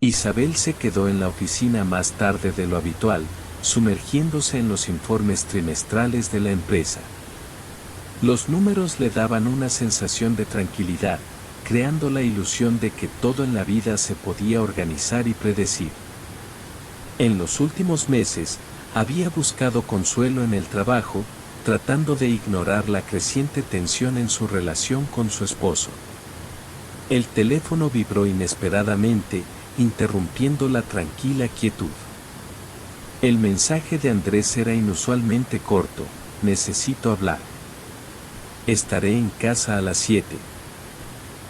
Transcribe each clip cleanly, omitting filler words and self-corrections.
Isabel se quedó en la oficina más tarde de lo habitual, sumergiéndose en los informes trimestrales de la empresa. Los números le daban una sensación de tranquilidad, creando la ilusión de que todo en la vida se podía organizar y predecir. En los últimos meses, había buscado consuelo en el trabajo, tratando de ignorar la creciente tensión en su relación con su esposo. El teléfono vibró inesperadamente, interrumpiendo la tranquila quietud. El mensaje de Andrés era inusualmente corto: necesito hablar. Estaré en casa a las 7.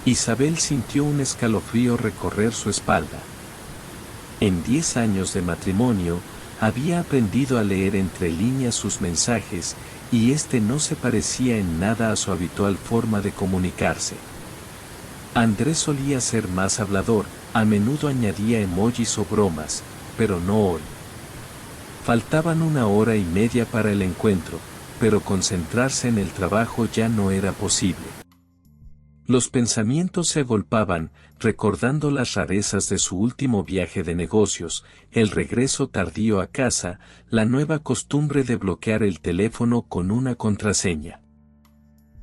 Isabel sintió un escalofrío recorrer su espalda. En 10 años de matrimonio, había aprendido a leer entre líneas sus mensajes, y este no se parecía en nada a su habitual forma de comunicarse. Andrés solía ser más hablador, a menudo añadía emojis o bromas, pero no hoy. Faltaban 1 hora y media para el encuentro, pero concentrarse en el trabajo ya no era posible. Los pensamientos se agolpaban, recordando las rarezas de su último viaje de negocios, el regreso tardío a casa, la nueva costumbre de bloquear el teléfono con una contraseña.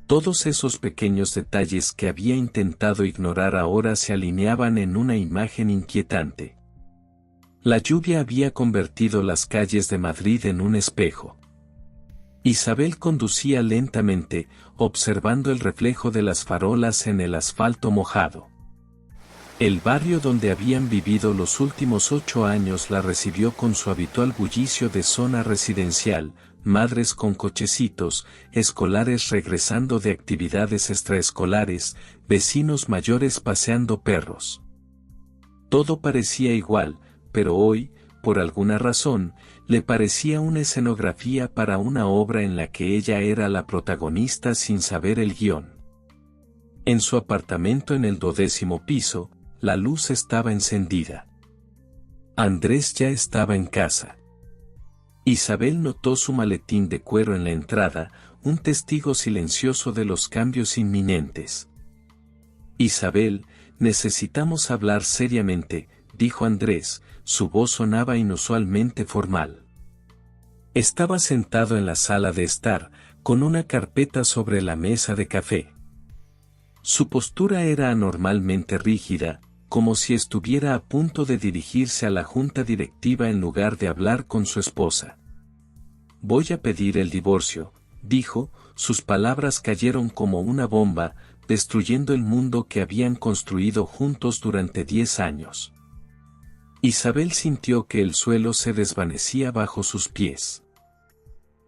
Todos esos pequeños detalles que había intentado ignorar ahora se alineaban en una imagen inquietante. La lluvia había convertido las calles de Madrid en un espejo. Isabel conducía lentamente, observando el reflejo de las farolas en el asfalto mojado. El barrio donde habían vivido los últimos 8 años la recibió con su habitual bullicio de zona residencial, madres con cochecitos, escolares regresando de actividades extraescolares, vecinos mayores paseando perros. Todo parecía igual, pero hoy, por alguna razón, le parecía una escenografía para una obra en la que ella era la protagonista sin saber el guión. En su apartamento en el 12º piso, la luz estaba encendida. Andrés ya estaba en casa. Isabel notó su maletín de cuero en la entrada, un testigo silencioso de los cambios inminentes. Isabel, necesitamos hablar seriamente, dijo Andrés, su voz sonaba inusualmente formal. Estaba sentado en la sala de estar, con una carpeta sobre la mesa de café. Su postura era anormalmente rígida, como si estuviera a punto de dirigirse a la junta directiva en lugar de hablar con su esposa. Voy a pedir el divorcio, dijo, sus palabras cayeron como una bomba, destruyendo el mundo que habían construido juntos durante 10 años. Isabel sintió que el suelo se desvanecía bajo sus pies.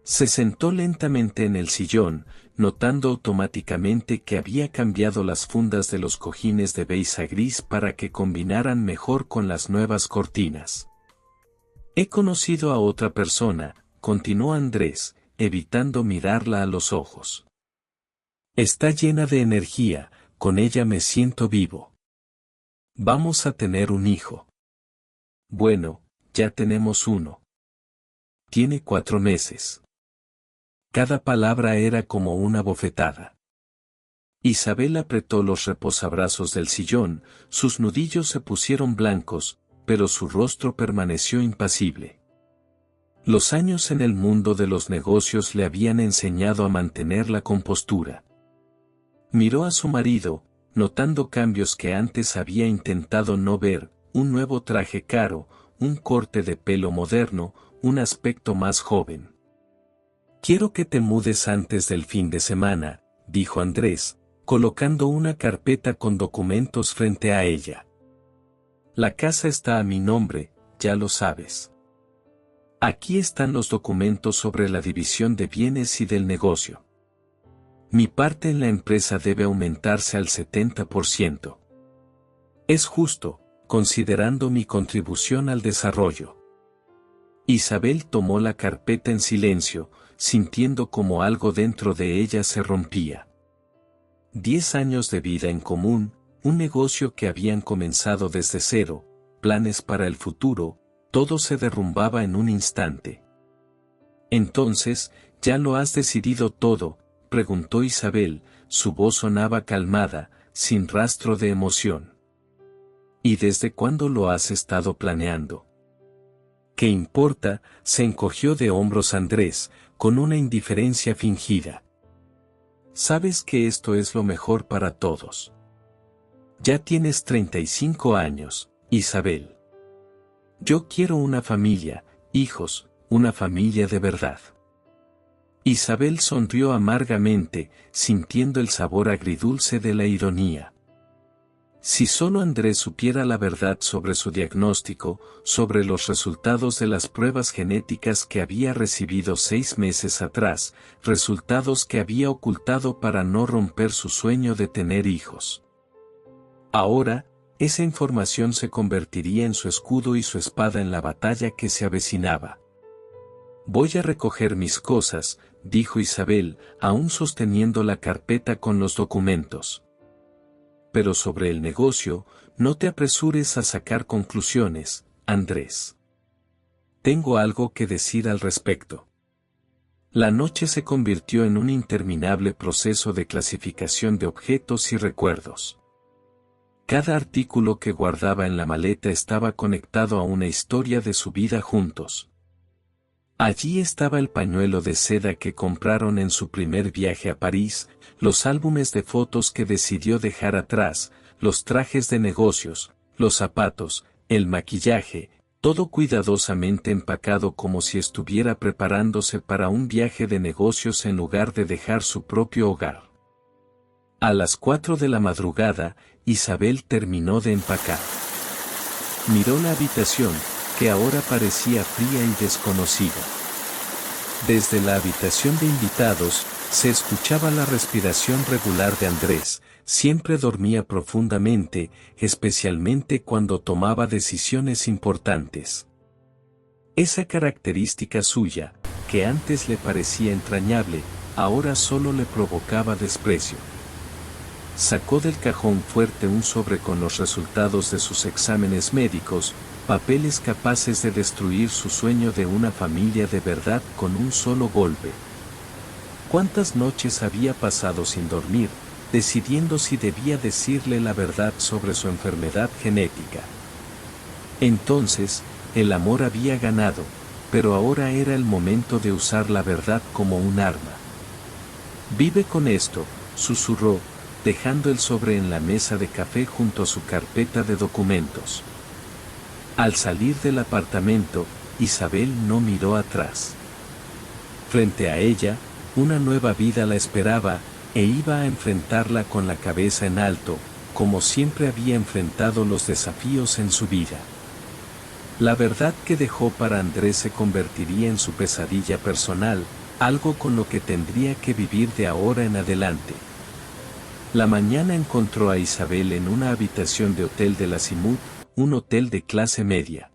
Se sentó lentamente en el sillón, notando automáticamente que había cambiado las fundas de los cojines de beige a gris para que combinaran mejor con las nuevas cortinas. He conocido a otra persona, continuó Andrés, evitando mirarla a los ojos. Está llena de energía, con ella me siento vivo. Vamos a tener un hijo. Bueno, ya tenemos uno. Tiene 4 meses. Cada palabra era como una bofetada. Isabel apretó los reposabrazos del sillón, sus nudillos se pusieron blancos, pero su rostro permaneció impasible. Los años en el mundo de los negocios le habían enseñado a mantener la compostura. Miró a su marido, notando cambios que antes había intentado no ver, un nuevo traje caro, un corte de pelo moderno, un aspecto más joven. Quiero que te mudes antes del fin de semana, dijo Andrés, colocando una carpeta con documentos frente a ella. La casa está a mi nombre, ya lo sabes. Aquí están los documentos sobre la división de bienes y del negocio. Mi parte en la empresa debe aumentarse al 70%. Es justo, considerando mi contribución al desarrollo. Isabel tomó la carpeta en silencio, sintiendo como algo dentro de ella se rompía. 10 años de vida en común, un negocio que habían comenzado desde cero, planes para el futuro, todo se derrumbaba en un instante. Entonces, ¿ya lo has decidido todo?, preguntó Isabel, su voz sonaba calmada, sin rastro de emoción. ¿Y desde cuándo lo has estado planeando? ¿Qué importa? Se encogió de hombros Andrés, con una indiferencia fingida. Sabes que esto es lo mejor para todos. Ya tienes 35 años, Isabel. Yo quiero una familia, hijos, una familia de verdad. Isabel sonrió amargamente, sintiendo el sabor agridulce de la ironía. Si solo Andrés supiera la verdad sobre su diagnóstico, sobre los resultados de las pruebas genéticas que había recibido 6 meses atrás, resultados que había ocultado para no romper su sueño de tener hijos. Ahora, esa información se convertiría en su escudo y su espada en la batalla que se avecinaba. Voy a recoger mis cosas, dijo Isabel, aún sosteniendo la carpeta con los documentos. Pero sobre el negocio, no te apresures a sacar conclusiones, Andrés. Tengo algo que decir al respecto. La noche se convirtió en un interminable proceso de clasificación de objetos y recuerdos. Cada artículo que guardaba en la maleta estaba conectado a una historia de su vida juntos. Allí estaba el pañuelo de seda que compraron en su primer viaje a París, los álbumes de fotos que decidió dejar atrás, los trajes de negocios, los zapatos, el maquillaje, todo cuidadosamente empacado como si estuviera preparándose para un viaje de negocios en lugar de dejar su propio hogar. A las 4 de la madrugada, Isabel terminó de empacar. Miró la habitación, que ahora parecía fría y desconocida. Desde la habitación de invitados, se escuchaba la respiración regular de Andrés, siempre dormía profundamente, especialmente cuando tomaba decisiones importantes. Esa característica suya, que antes le parecía entrañable, ahora solo le provocaba desprecio. Sacó del cajón fuerte un sobre con los resultados de sus exámenes médicos, papeles capaces de destruir su sueño de una familia de verdad con un solo golpe. ¿Cuántas noches había pasado sin dormir, decidiendo si debía decirle la verdad sobre su enfermedad genética? Entonces, el amor había ganado, pero ahora era el momento de usar la verdad como un arma. Vive con esto, susurró, dejando el sobre en la mesa de café junto a su carpeta de documentos. Al salir del apartamento, Isabel no miró atrás. Frente a ella, una nueva vida la esperaba, e iba a enfrentarla con la cabeza en alto, como siempre había enfrentado los desafíos en su vida. La verdad que dejó para Andrés se convertiría en su pesadilla personal, algo con lo que tendría que vivir de ahora en adelante. La mañana encontró a Isabel en una habitación de hotel de la Simut, un hotel de clase media.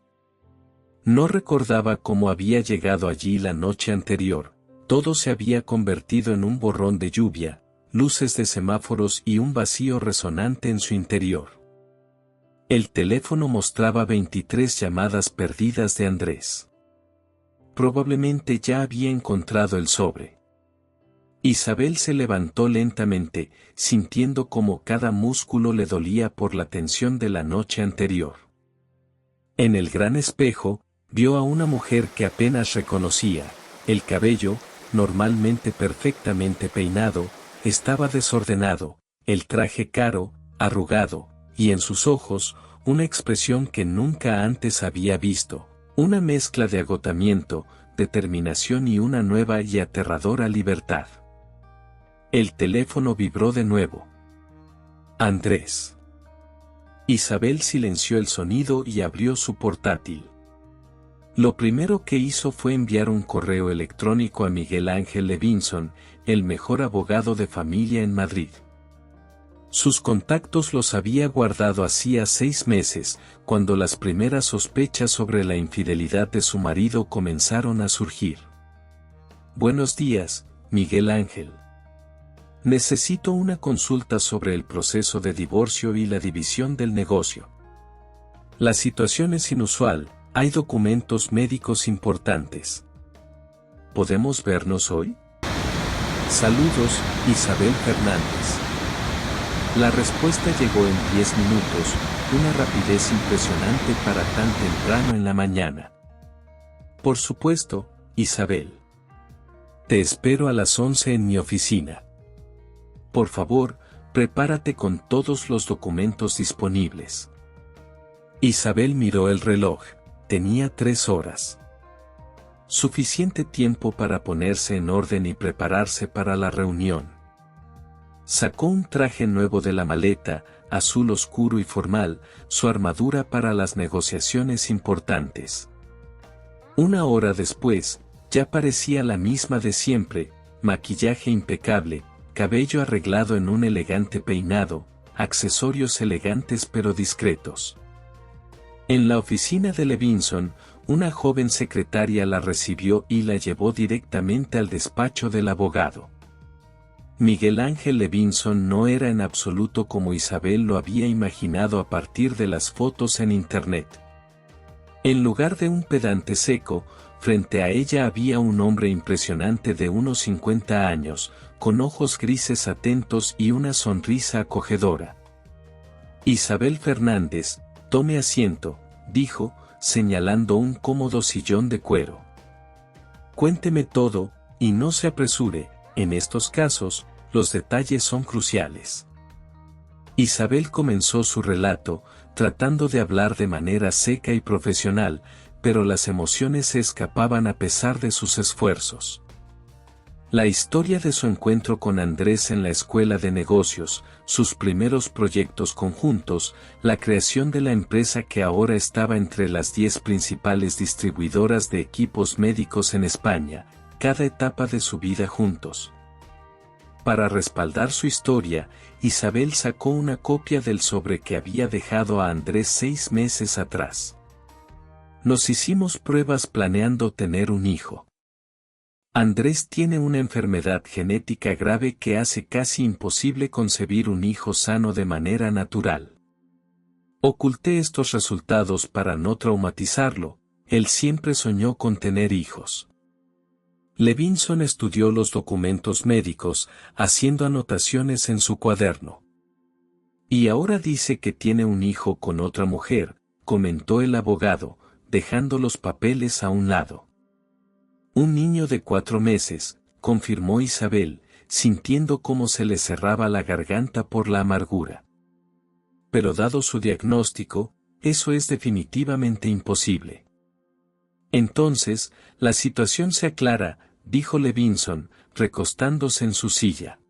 No recordaba cómo había llegado allí la noche anterior, todo se había convertido en un borrón de lluvia, luces de semáforos y un vacío resonante en su interior. El teléfono mostraba 23 llamadas perdidas de Andrés. Probablemente ya había encontrado el sobre. Isabel se levantó lentamente, sintiendo como cada músculo le dolía por la tensión de la noche anterior. En el gran espejo, vio a una mujer que apenas reconocía. El cabello, normalmente perfectamente peinado, estaba desordenado, el traje caro, arrugado, y en sus ojos, una expresión que nunca antes había visto, una mezcla de agotamiento, determinación y una nueva y aterradora libertad. El teléfono vibró de nuevo. Andrés. Isabel silenció el sonido y abrió su portátil. Lo primero que hizo fue enviar un correo electrónico a Miguel Ángel Levinson, el mejor abogado de familia en Madrid. Sus contactos los había guardado hacía 6 meses, cuando las primeras sospechas sobre la infidelidad de su marido comenzaron a surgir. Buenos días, Miguel Ángel. Necesito una consulta sobre el proceso de divorcio y la división del negocio. La situación es inusual, hay documentos médicos importantes. ¿Podemos vernos hoy? Saludos, Isabel Fernández. La respuesta llegó en 10 minutos, una rapidez impresionante para tan temprano en la mañana. Por supuesto, Isabel. Te espero a las 11 en mi oficina. Por favor, prepárate con todos los documentos disponibles. Isabel miró el reloj. Tenía 3 horas. Suficiente tiempo para ponerse en orden y prepararse para la reunión. Sacó un traje nuevo de la maleta, azul oscuro y formal, su armadura para las negociaciones importantes. 1 hora después, ya parecía la misma de siempre, maquillaje impecable, cabello arreglado en un elegante peinado, accesorios elegantes pero discretos. En la oficina de Levinson, una joven secretaria la recibió y la llevó directamente al despacho del abogado. Miguel Ángel Levinson no era en absoluto como Isabel lo había imaginado a partir de las fotos en internet. En lugar de un pedante seco, frente a ella había un hombre impresionante de unos 50 años, con ojos grises atentos y una sonrisa acogedora. Isabel Fernández, tome asiento, dijo, señalando un cómodo sillón de cuero. Cuénteme todo, y no se apresure, en estos casos, los detalles son cruciales. Isabel comenzó su relato, tratando de hablar de manera seca y profesional, pero las emociones se escapaban a pesar de sus esfuerzos. La historia de su encuentro con Andrés en la escuela de negocios, sus primeros proyectos conjuntos, la creación de la empresa que ahora estaba entre las 10 principales distribuidoras de equipos médicos en España, cada etapa de su vida juntos. Para respaldar su historia, Isabel sacó una copia del sobre que había dejado a Andrés 6 meses atrás. Nos hicimos pruebas planeando tener un hijo. Andrés tiene una enfermedad genética grave que hace casi imposible concebir un hijo sano de manera natural. Oculté estos resultados para no traumatizarlo, él siempre soñó con tener hijos. Levinson estudió los documentos médicos, haciendo anotaciones en su cuaderno. Y ahora dice que tiene un hijo con otra mujer, comentó el abogado, dejando los papeles a un lado. Un niño de 4 meses, confirmó Isabel, sintiendo cómo se le cerraba la garganta por la amargura. Pero dado su diagnóstico, eso es definitivamente imposible. Entonces, la situación se aclara, dijo Levinson, recostándose en su silla.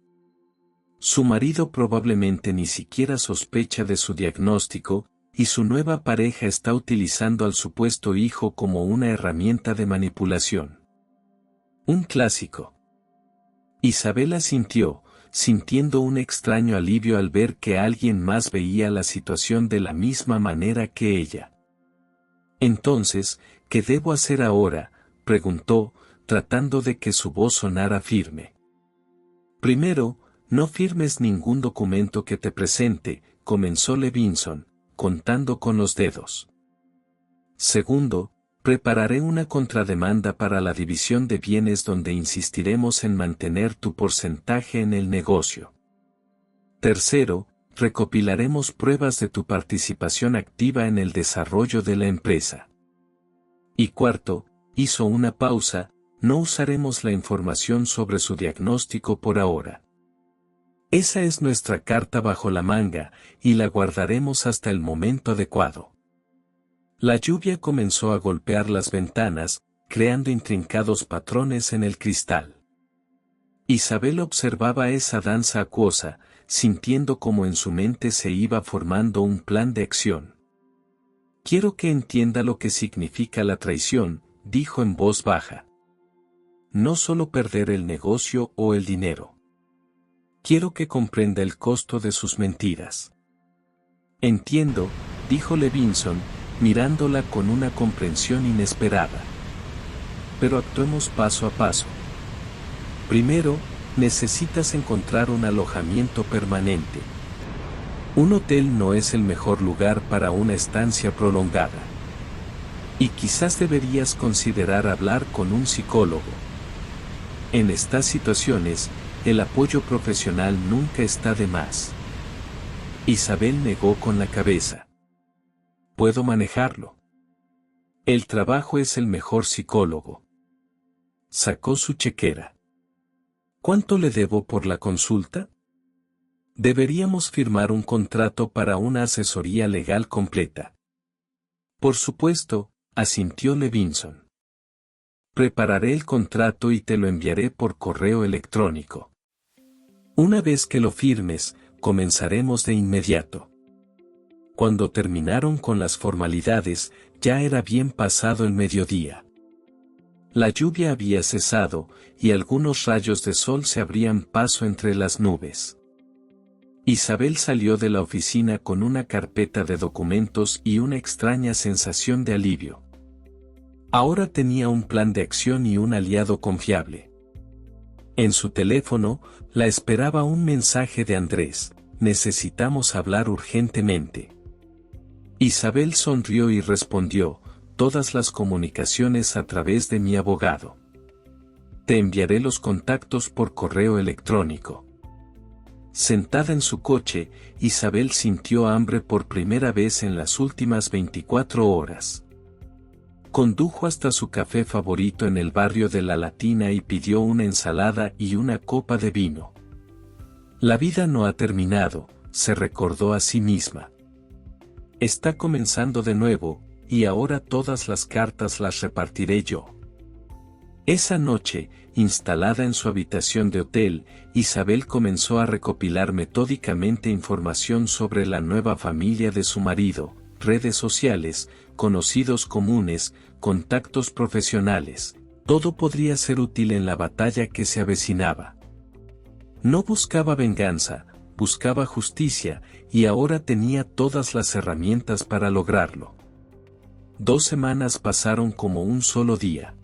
Su marido probablemente ni siquiera sospecha de su diagnóstico, y su nueva pareja está utilizando al supuesto hijo como una herramienta de manipulación. Un clásico. Isabel asintió, sintiendo un extraño alivio al ver que alguien más veía la situación de la misma manera que ella. Entonces, ¿qué debo hacer ahora?, preguntó, tratando de que su voz sonara firme. Primero, no firmes ningún documento que te presente, comenzó Levinson, contando con los dedos. Segundo, prepararé una contrademanda para la división de bienes donde insistiremos en mantener tu porcentaje en el negocio. Tercero, recopilaremos pruebas de tu participación activa en el desarrollo de la empresa. Y cuarto, hizo una pausa, no usaremos la información sobre su diagnóstico por ahora. Esa es nuestra carta bajo la manga, y la guardaremos hasta el momento adecuado. La lluvia comenzó a golpear las ventanas, creando intrincados patrones en el cristal. Isabel observaba esa danza acuosa, sintiendo cómo en su mente se iba formando un plan de acción. Quiero que entienda lo que significa la traición, dijo en voz baja. No solo perder el negocio o el dinero. Quiero que comprenda el costo de sus mentiras. Entiendo, dijo Levinson, mirándola con una comprensión inesperada. Pero actuemos paso a paso. Primero, necesitas encontrar un alojamiento permanente. Un hotel no es el mejor lugar para una estancia prolongada. Y quizás deberías considerar hablar con un psicólogo. En estas situaciones, el apoyo profesional nunca está de más. Isabel negó con la cabeza. puedo manejarlo. El trabajo es el mejor psicólogo. Sacó su chequera. ¿Cuánto le debo por la consulta? Deberíamos firmar un contrato para una asesoría legal completa. Por supuesto, asintió Levinson. Prepararé el contrato y te lo enviaré por correo electrónico. Una vez que lo firmes, comenzaremos de inmediato. Cuando terminaron con las formalidades, ya era bien pasado el mediodía. La lluvia había cesado, y algunos rayos de sol se abrían paso entre las nubes. Isabel salió de la oficina con una carpeta de documentos y una extraña sensación de alivio. Ahora tenía un plan de acción y un aliado confiable. En su teléfono, la esperaba un mensaje de Andrés: necesitamos hablar urgentemente. Isabel sonrió y respondió: todas las comunicaciones a través de mi abogado. Te enviaré los contactos por correo electrónico. Sentada en su coche, Isabel sintió hambre por primera vez en las últimas 24 horas. Condujo hasta su café favorito en el barrio de La Latina y pidió una ensalada y una copa de vino. La vida no ha terminado, se recordó a sí misma. Está comenzando de nuevo, y ahora todas las cartas las repartiré yo. Esa noche, instalada en su habitación de hotel, Isabel comenzó a recopilar metódicamente información sobre la nueva familia de su marido, redes sociales, conocidos comunes, contactos profesionales. Todo podría ser útil en la batalla que se avecinaba. No buscaba venganza, buscaba justicia, y ahora tenía todas las herramientas para lograrlo. 2 semanas pasaron como un solo día.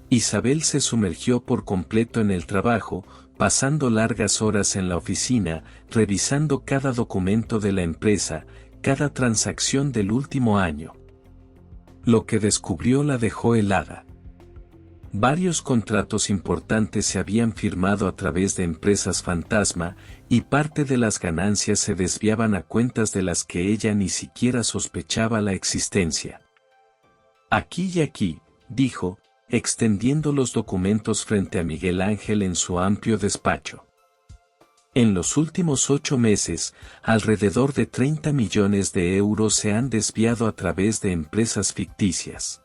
Isabel se sumergió por completo en el trabajo, pasando largas horas en la oficina, revisando cada documento de la empresa, cada transacción del último año. Lo que descubrió la dejó helada. Varios contratos importantes se habían firmado a través de empresas fantasma, y parte de las ganancias se desviaban a cuentas de las que ella ni siquiera sospechaba la existencia. Aquí y aquí, dijo, extendiendo los documentos frente a Miguel Ángel en su amplio despacho. En los últimos 8 meses, alrededor de 30 millones de euros se han desviado a través de empresas ficticias.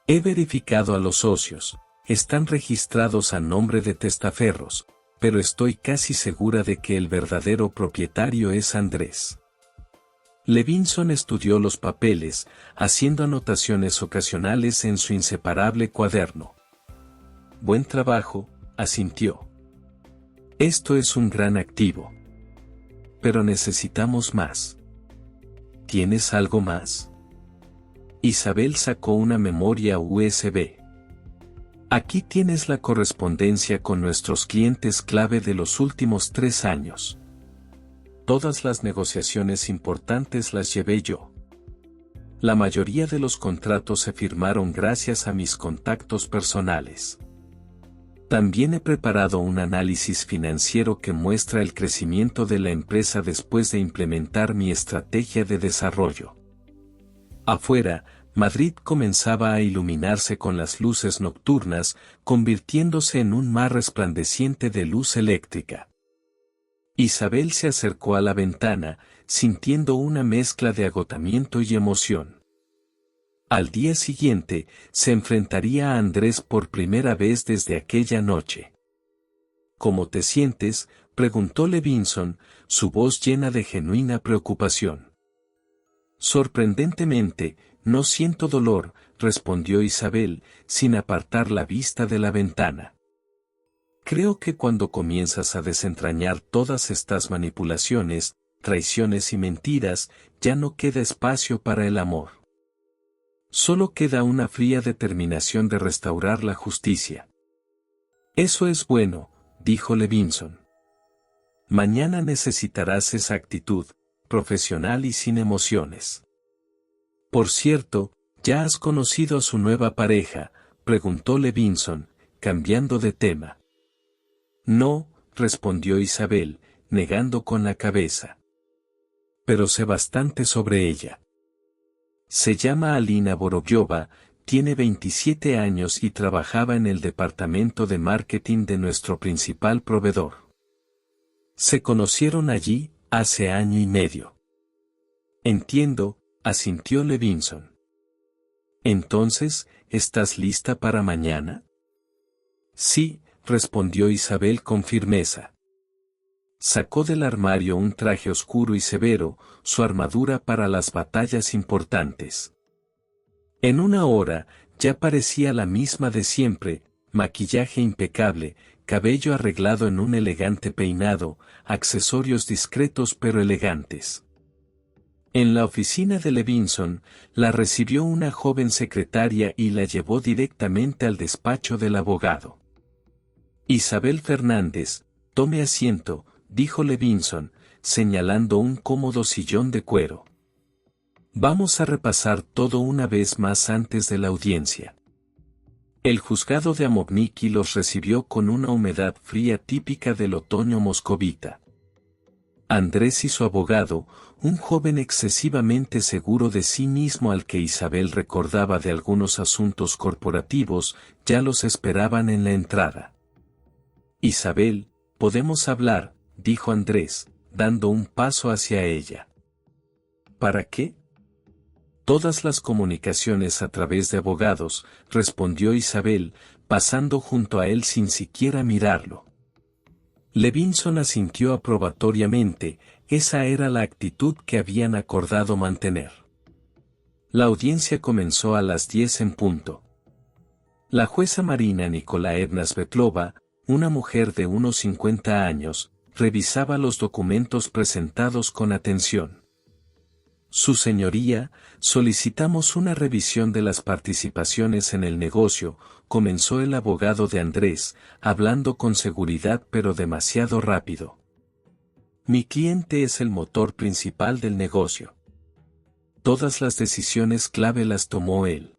He verificado a los socios, están registrados a nombre de testaferros, pero estoy casi segura de que el verdadero propietario es Andrés. Levinson estudió los papeles, haciendo anotaciones ocasionales en su inseparable cuaderno. Buen trabajo, asintió. Esto es un gran activo. Pero necesitamos más. ¿Tienes algo más? Isabel sacó una memoria USB. Aquí tienes la correspondencia con nuestros clientes clave de los últimos 3 años. Todas las negociaciones importantes las llevé yo. La mayoría de los contratos se firmaron gracias a mis contactos personales. También he preparado un análisis financiero que muestra el crecimiento de la empresa después de implementar mi estrategia de desarrollo. Afuera, Madrid comenzaba a iluminarse con las luces nocturnas, convirtiéndose en un mar resplandeciente de luz eléctrica. Isabel se acercó a la ventana, sintiendo una mezcla de agotamiento y emoción. Al día siguiente, se enfrentaría a Andrés por primera vez desde aquella noche. ¿Cómo te sientes?, preguntó Levinson, su voz llena de genuina preocupación. Sorprendentemente, no siento dolor, respondió Isabel, sin apartar la vista de la ventana. Creo que cuando comienzas a desentrañar todas estas manipulaciones, traiciones y mentiras, ya no queda espacio para el amor. Solo queda una fría determinación de restaurar la justicia. Eso es bueno, dijo Levinson. Mañana necesitarás esa actitud, profesional y sin emociones. Por cierto, ¿ya has conocido a su nueva pareja?, preguntó Levinson, cambiando de tema. No, respondió Isabel, negando con la cabeza. Pero sé bastante sobre ella. Se llama Alina Vorobyova, tiene 27 años y trabajaba en el departamento de marketing de nuestro principal proveedor. Se conocieron allí, hace año y medio. Entiendo, asintió Levinson. Entonces, ¿estás lista para mañana? Sí, respondió Isabel con firmeza. Sacó del armario un traje oscuro y severo, su armadura para las batallas importantes. En una hora, ya parecía la misma de siempre, maquillaje impecable, cabello arreglado en un elegante peinado, accesorios discretos pero elegantes. En la oficina de Levinson, la recibió una joven secretaria y la llevó directamente al despacho del abogado. Isabel Fernández, tome asiento, dijo Levinson, señalando un cómodo sillón de cuero. Vamos a repasar todo una vez más antes de la audiencia. El juzgado de Amovniki los recibió con una humedad fría típica del otoño moscovita. Andrés y su abogado, un joven excesivamente seguro de sí mismo al que Isabel recordaba de algunos asuntos corporativos, ya los esperaban en la entrada. Isabel, podemos hablar, dijo Andrés, dando un paso hacia ella. ¿Para qué? Todas las comunicaciones a través de abogados, respondió Isabel, pasando junto a él sin siquiera mirarlo. Levinson asintió aprobatoriamente, esa era la actitud que habían acordado mantener. La audiencia comenzó a las 10 en punto. La jueza Marina Nikolaevna Svetlova, una mujer de unos 50 años, revisaba los documentos presentados con atención. Su señoría, solicitamos una revisión de las participaciones en el negocio, comenzó el abogado de Andrés, hablando con seguridad pero demasiado rápido. Mi cliente es el motor principal del negocio. Todas las decisiones clave las tomó él.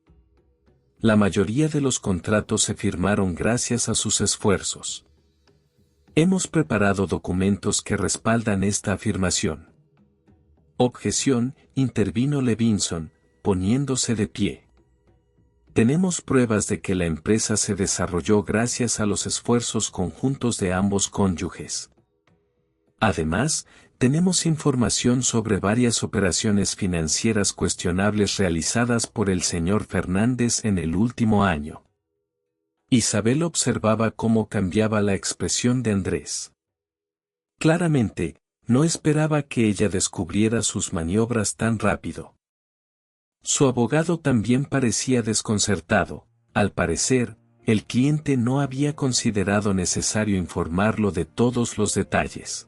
La mayoría de los contratos se firmaron gracias a sus esfuerzos. Hemos preparado documentos que respaldan esta afirmación. Objeción, intervino Levinson, poniéndose de pie. Tenemos pruebas de que la empresa se desarrolló gracias a los esfuerzos conjuntos de ambos cónyuges. Además, tenemos información sobre varias operaciones financieras cuestionables realizadas por el señor Fernández en el último año. Isabel observaba cómo cambiaba la expresión de Andrés. Claramente, no esperaba que ella descubriera sus maniobras tan rápido. Su abogado también parecía desconcertado, al parecer, el cliente no había considerado necesario informarlo de todos los detalles.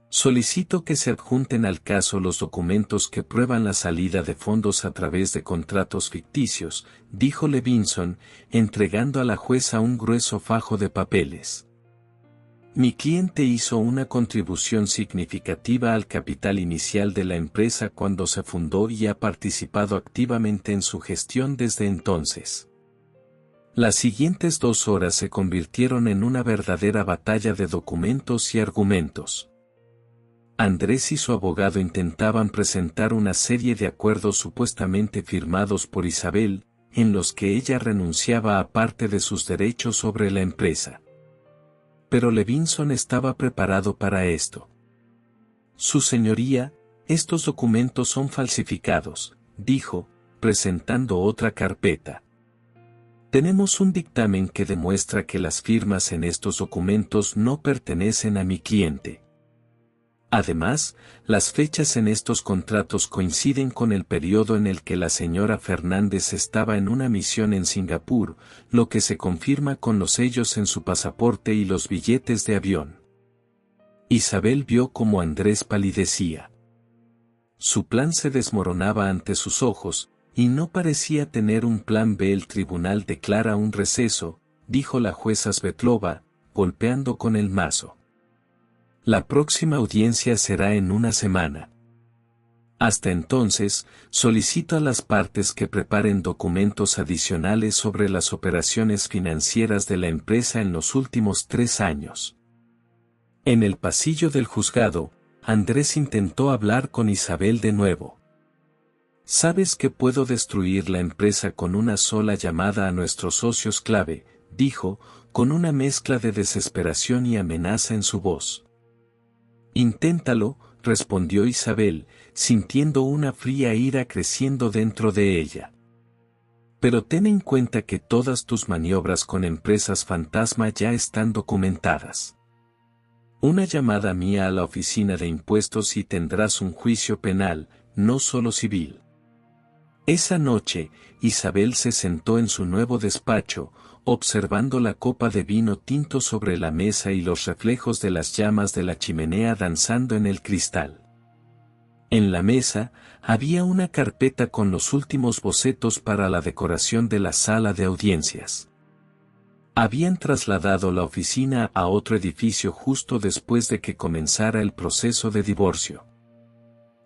Solicito que se adjunten al caso los documentos que prueban la salida de fondos a través de contratos ficticios, dijo Levinson, entregando a la jueza un grueso fajo de papeles. Mi cliente hizo una contribución significativa al capital inicial de la empresa cuando se fundó y ha participado activamente en su gestión desde entonces. Las siguientes 2 horas se convirtieron en una verdadera batalla de documentos y argumentos. Andrés y su abogado intentaban presentar una serie de acuerdos supuestamente firmados por Isabel, en los que ella renunciaba a parte de sus derechos sobre la empresa. Pero Levinson estaba preparado para esto. Su señoría, estos documentos son falsificados, dijo, presentando otra carpeta. Tenemos un dictamen que demuestra que las firmas en estos documentos no pertenecen a mi cliente. Además, las fechas en estos contratos coinciden con el periodo en el que la señora Fernández estaba en una misión en Singapur, lo que se confirma con los sellos en su pasaporte y los billetes de avión. Isabel vio cómo Andrés palidecía. Su plan se desmoronaba ante sus ojos, y no parecía tener un plan B. El tribunal declara un receso, dijo la jueza Svetlova, golpeando con el mazo. La próxima audiencia será en una semana. Hasta entonces, solicito a las partes que preparen documentos adicionales sobre las operaciones financieras de la empresa en los últimos 3 años. En el pasillo del juzgado, Andrés intentó hablar con Isabel de nuevo. Sabes que puedo destruir la empresa con una sola llamada a nuestros socios clave, dijo, con una mezcla de desesperación y amenaza en su voz. Inténtalo, respondió Isabel, sintiendo una fría ira creciendo dentro de ella. Pero ten en cuenta que todas tus maniobras con empresas fantasma ya están documentadas. Una llamada mía a la oficina de impuestos y tendrás un juicio penal, no solo civil. Esa noche, Isabel se sentó en su nuevo despacho, observando la copa de vino tinto sobre la mesa y los reflejos de las llamas de la chimenea danzando en el cristal. En la mesa, había una carpeta con los últimos bocetos para la decoración de la sala de audiencias. Habían trasladado la oficina a otro edificio justo después de que comenzara el proceso de divorcio.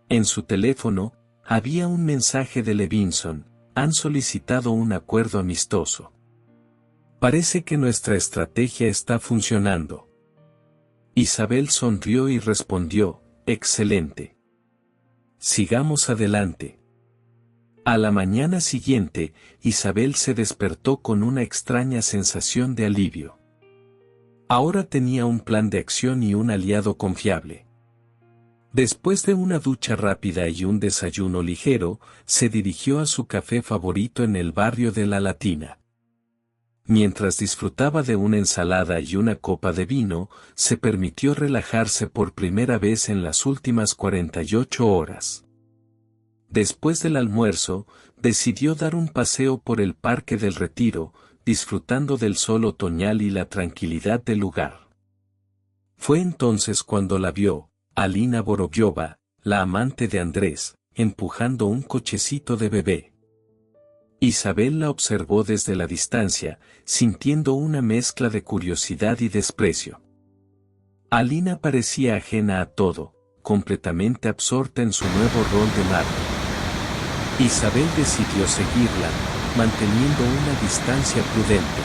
En su teléfono, había un mensaje de Levinson: han solicitado un acuerdo amistoso. Parece que nuestra estrategia está funcionando. Isabel sonrió y respondió: excelente. Sigamos adelante. A la mañana siguiente, Isabel se despertó con una extraña sensación de alivio. Ahora tenía un plan de acción y un aliado confiable. Después de una ducha rápida y un desayuno ligero, se dirigió a su café favorito en el barrio de La Latina. Mientras disfrutaba de una ensalada y una copa de vino, se permitió relajarse por primera vez en las últimas 48 horas. Después del almuerzo, decidió dar un paseo por el Parque del Retiro, disfrutando del sol otoñal y la tranquilidad del lugar. Fue entonces cuando la vio, Alina Vorobyova, la amante de Andrés, empujando un cochecito de bebé. Isabel la observó desde la distancia, sintiendo una mezcla de curiosidad y desprecio. Alina parecía ajena a todo, completamente absorta en su nuevo rol de madre. Isabel decidió seguirla, manteniendo una distancia prudente.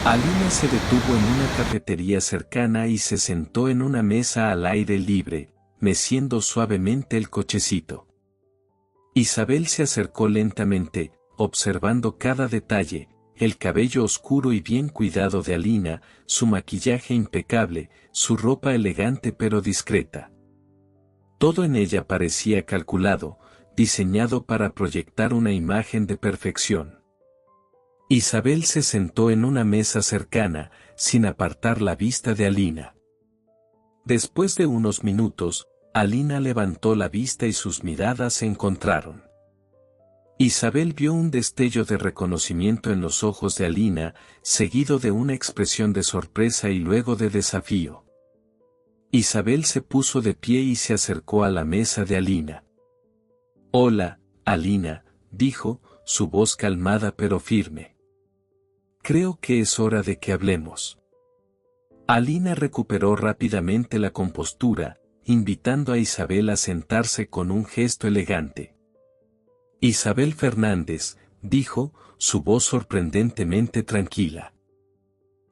Alina se detuvo en una cafetería cercana y se sentó en una mesa al aire libre, meciendo suavemente el cochecito. Isabel se acercó lentamente, observando cada detalle: el cabello oscuro y bien cuidado de Alina, su maquillaje impecable, su ropa elegante pero discreta. Todo en ella parecía calculado, diseñado para proyectar una imagen de perfección. Isabel se sentó en una mesa cercana, sin apartar la vista de Alina. Después de unos minutos, Alina levantó la vista y sus miradas se encontraron. Isabel vio un destello de reconocimiento en los ojos de Alina, seguido de una expresión de sorpresa y luego de desafío. Isabel se puso de pie y se acercó a la mesa de Alina. «Hola, Alina», dijo, su voz calmada pero firme. «Creo que es hora de que hablemos». Alina recuperó rápidamente la compostura, invitando a Isabel a sentarse con un gesto elegante. «Isabel Fernández», dijo, su voz sorprendentemente tranquila.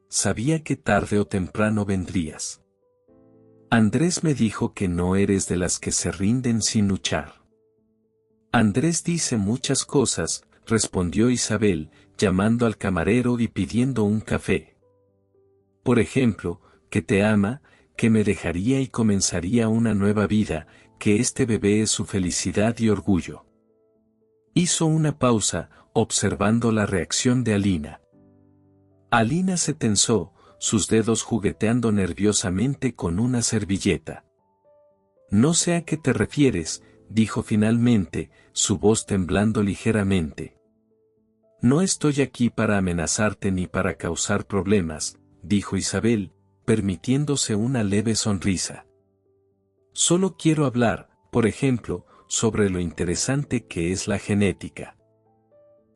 «Sabía que tarde o temprano vendrías. Andrés me dijo que no eres de las que se rinden sin luchar». «Andrés dice muchas cosas», respondió Isabel, llamando al camarero y pidiendo un café. «Por ejemplo, que te ama, que me dejaría y comenzaría una nueva vida, que este bebé es su felicidad y orgullo». Hizo una pausa, observando la reacción de Alina. Alina se tensó, sus dedos jugueteando nerviosamente con una servilleta. «No sé a qué te refieres», dijo finalmente, su voz temblando ligeramente. «No estoy aquí para amenazarte ni para causar problemas», dijo Isabel, permitiéndose una leve sonrisa. «Solo quiero hablar, por ejemplo, sobre lo interesante que es la genética.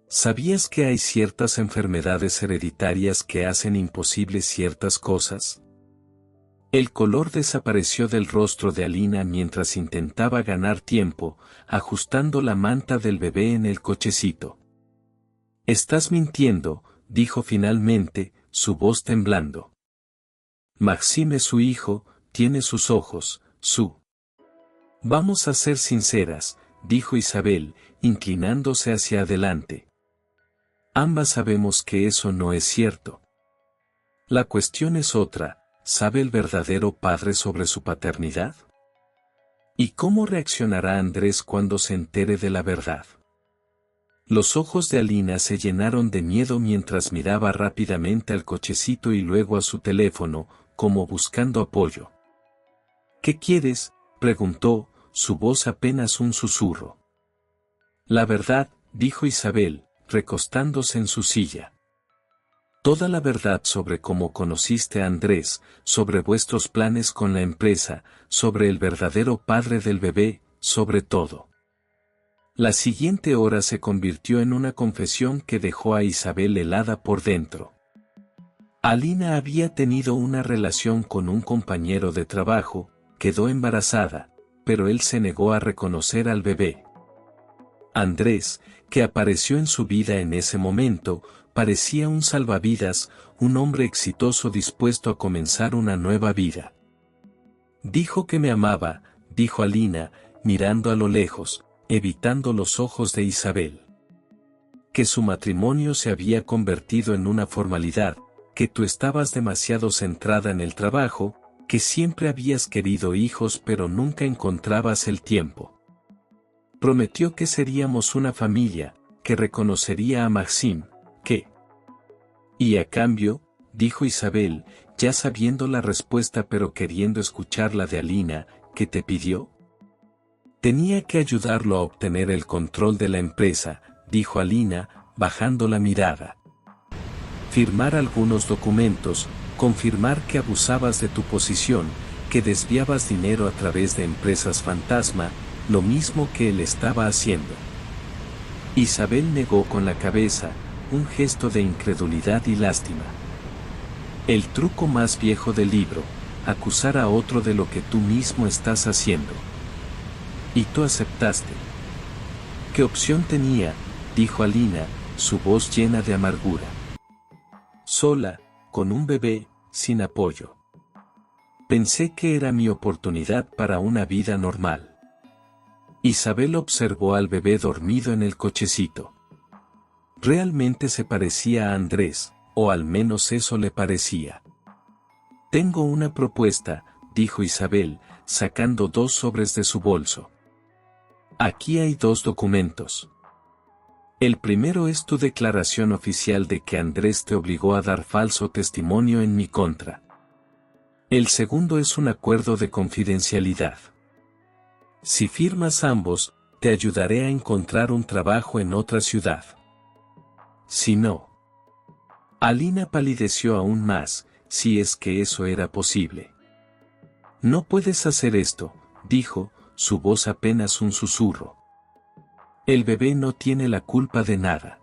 ¿Sabías que hay ciertas enfermedades hereditarias que hacen imposibles ciertas cosas?». El color desapareció del rostro de Alina mientras intentaba ganar tiempo, ajustando la manta del bebé en el cochecito. «Estás mintiendo», dijo finalmente, su voz temblando. «Maxime es su hijo, tiene sus ojos, su...». «Vamos a ser sinceras», dijo Isabel, inclinándose hacia adelante. Ambas sabemos que eso no es cierto. La cuestión es otra, ¿sabe el verdadero padre sobre su paternidad? ¿Y cómo reaccionará Andrés cuando se entere de la verdad? Los ojos de Alina se llenaron de miedo mientras miraba rápidamente al cochecito y luego a su teléfono, como buscando apoyo. ¿Qué quieres?, preguntó, su voz apenas un susurro. La verdad, dijo Isabel, recostándose en su silla. Toda la verdad sobre cómo conociste a Andrés, sobre vuestros planes con la empresa, sobre el verdadero padre del bebé, sobre todo. La siguiente hora se convirtió en una confesión que dejó a Isabel helada por dentro. Alina había tenido una relación con un compañero de trabajo, quedó embarazada, pero él se negó a reconocer al bebé. Andrés, que apareció en su vida en ese momento, parecía un salvavidas, un hombre exitoso dispuesto a comenzar una nueva vida. Dijo que me amaba, dijo Alina, mirando a lo lejos, evitando los ojos de Isabel. Que su matrimonio se había convertido en una formalidad, que tú estabas demasiado centrada en el trabajo, que siempre habías querido hijos pero nunca encontrabas el tiempo. Prometió que seríamos una familia, que reconocería a Maxim, que... Y a cambio, dijo Isabel, ya sabiendo la respuesta pero queriendo escuchar la de Alina, ¿qué te pidió? Tenía que ayudarlo a obtener el control de la empresa, dijo Alina, bajando la mirada. Firmar algunos documentos, confirmar que abusabas de tu posición, que desviabas dinero a través de empresas fantasma, lo mismo que él estaba haciendo. Isabel negó con la cabeza, un gesto de incredulidad y lástima. El truco más viejo del libro, acusar a otro de lo que tú mismo estás haciendo. Y tú aceptaste. ¿Qué opción tenía?, dijo Alina, su voz llena de amargura. Sola, con un bebé, sin apoyo. Pensé que era mi oportunidad para una vida normal. Isabel observó al bebé dormido en el cochecito. Realmente se parecía a Andrés, o al menos eso le parecía. Tengo una propuesta, dijo Isabel, sacando 2 sobres de su bolso. Aquí hay 2 documentos. El primero es tu declaración oficial de que Andrés te obligó a dar falso testimonio en mi contra. El segundo es un acuerdo de confidencialidad. Si firmas ambos, te ayudaré a encontrar un trabajo en otra ciudad. Si no. Alina palideció aún más, si es que eso era posible. No puedes hacer esto, dijo, su voz apenas un susurro. El bebé no tiene la culpa de nada.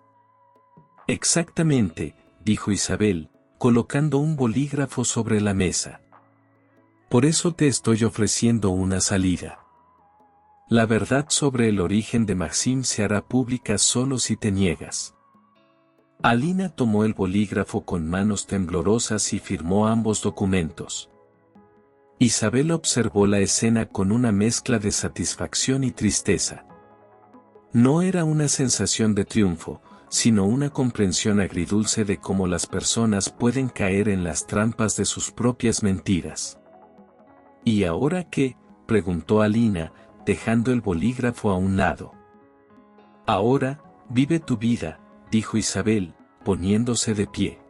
Exactamente, dijo Isabel, colocando un bolígrafo sobre la mesa. Por eso te estoy ofreciendo una salida. La verdad sobre el origen de Maxim se hará pública solo si te niegas. Alina tomó el bolígrafo con manos temblorosas y firmó ambos documentos. Isabel observó la escena con una mezcla de satisfacción y tristeza. No era una sensación de triunfo, sino una comprensión agridulce de cómo las personas pueden caer en las trampas de sus propias mentiras. ¿Y ahora qué?, preguntó Alina, dejando el bolígrafo a un lado. Ahora, vive tu vida, dijo Isabel, poniéndose de pie.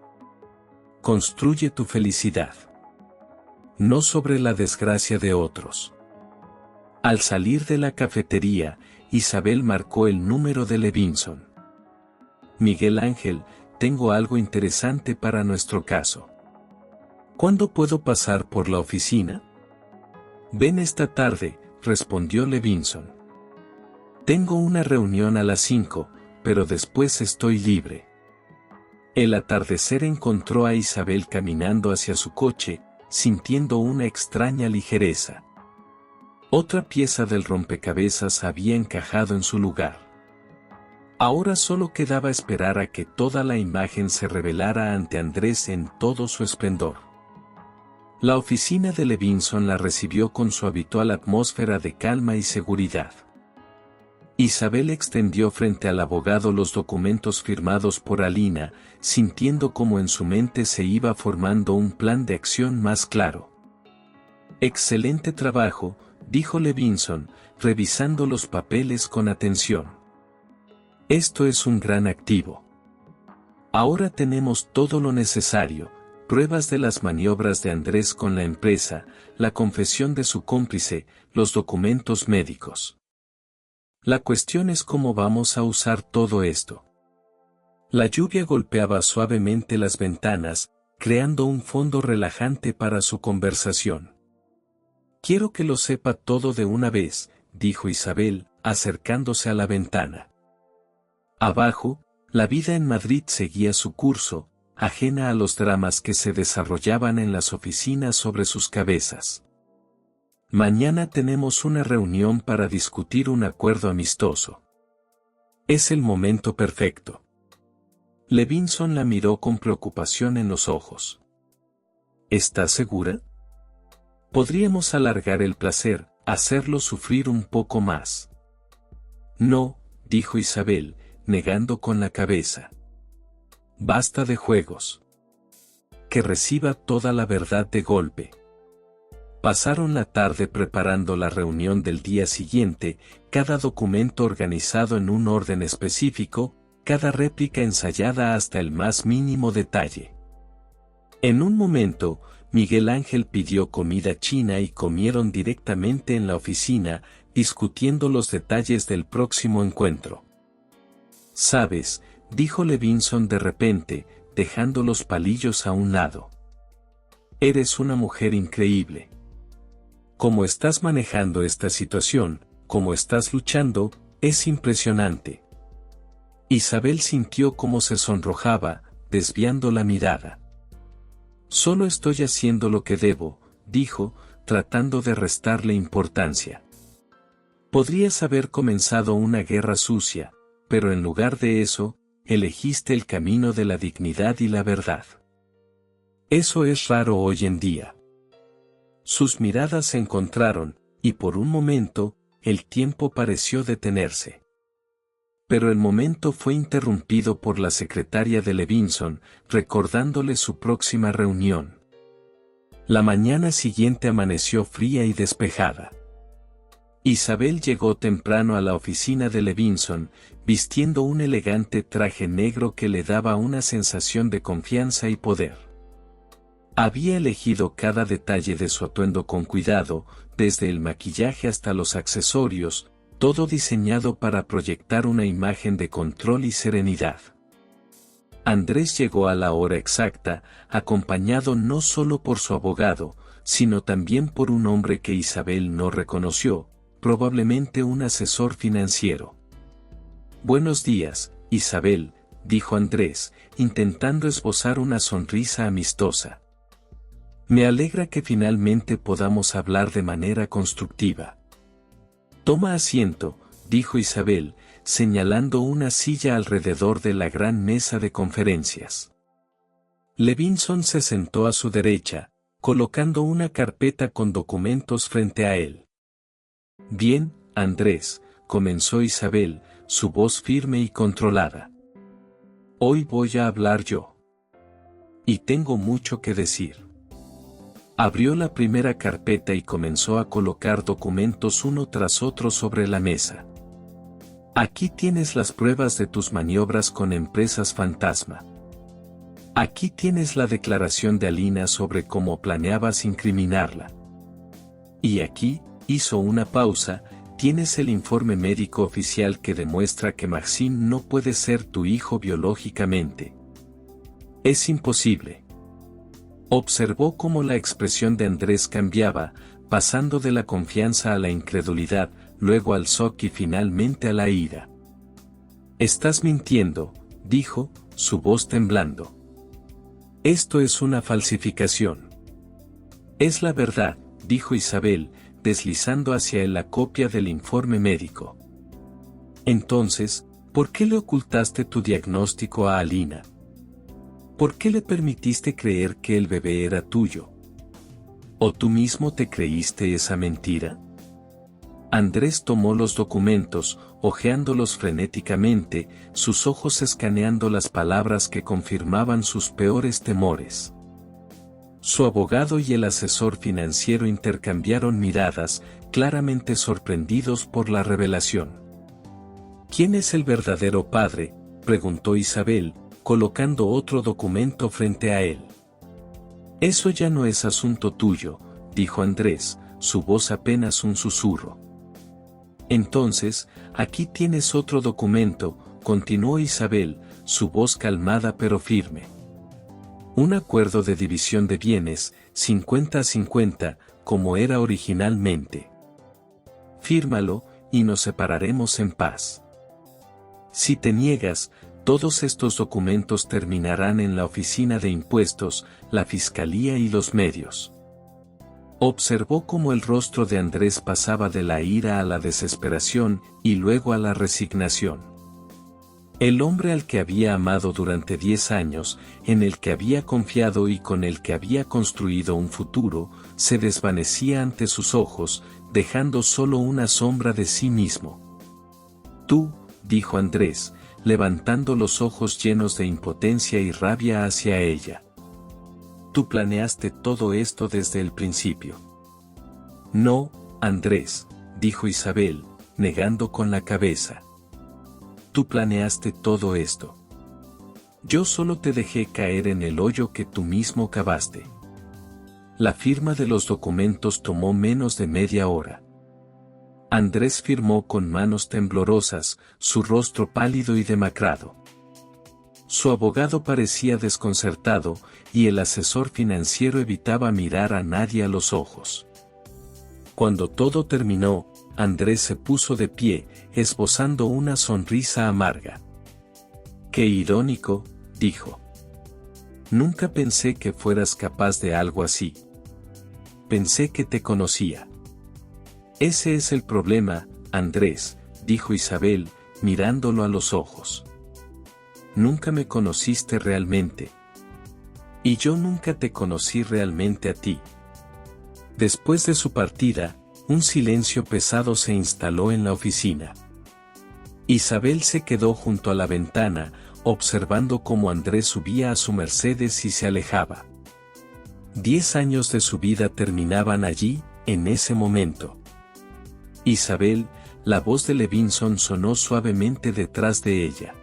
Construye tu felicidad. No sobre la desgracia de otros. Al salir de la cafetería, Isabel marcó el número de Levinson. Miguel Ángel, tengo algo interesante para nuestro caso. ¿Cuándo puedo pasar por la oficina? Ven esta tarde, respondió Levinson. Tengo una reunión a las 5, pero después estoy libre. El atardecer encontró a Isabel caminando hacia su coche, sintiendo una extraña ligereza. Otra pieza del rompecabezas había encajado en su lugar. Ahora solo quedaba esperar a que toda la imagen se revelara ante Andrés en todo su esplendor. La oficina de Levinson la recibió con su habitual atmósfera de calma y seguridad. Isabel extendió frente al abogado los documentos firmados por Alina, sintiendo como en su mente se iba formando un plan de acción más claro. «Excelente trabajo», dijo Levinson, revisando los papeles con atención. «Esto es un gran activo. Ahora tenemos todo lo necesario, pruebas de las maniobras de Andrés con la empresa, la confesión de su cómplice, los documentos médicos. La cuestión es cómo vamos a usar todo esto». La lluvia golpeaba suavemente las ventanas, creando un fondo relajante para su conversación. «Quiero que lo sepa todo de una vez», dijo Isabel, acercándose a la ventana. Abajo, la vida en Madrid seguía su curso, ajena a los dramas que se desarrollaban en las oficinas sobre sus cabezas. «Mañana tenemos una reunión para discutir un acuerdo amistoso. Es el momento perfecto». Levinson la miró con preocupación en los ojos. «¿Estás segura? Podríamos alargar el placer, hacerlo sufrir un poco más». «No», dijo Isabel, negando con la cabeza. «Basta de juegos. Que reciba toda la verdad de golpe». Pasaron la tarde preparando la reunión del día siguiente, cada documento organizado en un orden específico, cada réplica ensayada hasta el más mínimo detalle. En un momento, Miguel Ángel pidió comida china y comieron directamente en la oficina, discutiendo los detalles del próximo encuentro. «¿Sabes?», dijo Levinson de repente, dejando los palillos a un lado. «Eres una mujer increíble. Cómo estás manejando esta situación, cómo estás luchando, es impresionante». Isabel sintió cómo se sonrojaba, desviando la mirada. «Solo estoy haciendo lo que debo», dijo, tratando de restarle importancia. «Podrías haber comenzado una guerra sucia, pero en lugar de eso, elegiste el camino de la dignidad y la verdad. Eso es raro hoy en día». Sus miradas se encontraron, y por un momento, el tiempo pareció detenerse. Pero el momento fue interrumpido por la secretaria de Levinson, recordándole su próxima reunión. La mañana siguiente amaneció fría y despejada. Isabel llegó temprano a la oficina de Levinson, vistiendo un elegante traje negro que le daba una sensación de confianza y poder. Había elegido cada detalle de su atuendo con cuidado, desde el maquillaje hasta los accesorios, todo diseñado para proyectar una imagen de control y serenidad. Andrés llegó a la hora exacta, acompañado no solo por su abogado, sino también por un hombre que Isabel no reconoció, probablemente un asesor financiero. «Buenos días, Isabel», dijo Andrés, intentando esbozar una sonrisa amistosa. «Me alegra que finalmente podamos hablar de manera constructiva». «Toma asiento», dijo Isabel, señalando una silla alrededor de la gran mesa de conferencias. Levinson se sentó a su derecha, colocando una carpeta con documentos frente a él. «Bien, Andrés», comenzó Isabel, su voz firme y controlada. «Hoy voy a hablar yo. Y tengo mucho que decir». Abrió la primera carpeta y comenzó a colocar documentos uno tras otro sobre la mesa. «Aquí tienes las pruebas de tus maniobras con empresas fantasma. Aquí tienes la declaración de Alina sobre cómo planeabas incriminarla. Y aquí», hizo una pausa, «tienes el informe médico oficial que demuestra que Maxime no puede ser tu hijo biológicamente. Es imposible». Observó cómo la expresión de Andrés cambiaba, pasando de la confianza a la incredulidad, luego al shock y finalmente a la ira. «Estás mintiendo», dijo, su voz temblando. «Esto es una falsificación». «Es la verdad», dijo Isabel, deslizando hacia él la copia del informe médico. «Entonces, ¿por qué le ocultaste tu diagnóstico a Alina? ¿Por qué le permitiste creer que el bebé era tuyo? ¿O tú mismo te creíste esa mentira? Andrés tomó los documentos, hojeándolos frenéticamente, sus ojos escaneando las palabras que confirmaban sus peores temores. Su abogado y el asesor financiero intercambiaron miradas, claramente sorprendidos por la revelación. ¿Quién es el verdadero padre?, preguntó Isabel, colocando otro documento frente a él. Eso ya no es asunto tuyo, dijo Andrés, su voz apenas un susurro. Entonces, aquí tienes otro documento, continuó Isabel, su voz calmada pero firme. Un acuerdo de división de bienes, 50-50, como era originalmente. Fírmalo, y nos separaremos en paz. Si te niegas, todos estos documentos terminarán en la oficina de impuestos, la fiscalía y los medios. Observó cómo el rostro de Andrés pasaba de la ira a la desesperación y luego a la resignación. El hombre al que había amado durante 10 años, en el que había confiado y con el que había construido un futuro, se desvanecía ante sus ojos, dejando solo una sombra de sí mismo. Tú, dijo Andrés, levantando los ojos llenos de impotencia y rabia hacia ella. Tú planeaste todo esto desde el principio. No, Andrés, dijo Isabel, negando con la cabeza. Tú planeaste todo esto. Yo solo te dejé caer en el hoyo que tú mismo cavaste. La firma de los documentos tomó menos de media hora. Andrés firmó con manos temblorosas, su rostro pálido y demacrado. Su abogado parecía desconcertado, y el asesor financiero evitaba mirar a nadie a los ojos. Cuando todo terminó, Andrés se puso de pie, esbozando una sonrisa amarga. «Qué irónico», dijo. «Nunca pensé que fueras capaz de algo así. Pensé que te conocía». «Ese es el problema, Andrés», dijo Isabel, mirándolo a los ojos. «Nunca me conociste realmente. Y yo nunca te conocí realmente a ti». Después de su partida, un silencio pesado se instaló en la oficina. Isabel se quedó junto a la ventana, observando cómo Andrés subía a su Mercedes y se alejaba. 10 años de su vida terminaban allí, en ese momento. Isabel, la voz de Levinson sonó suavemente detrás de ella.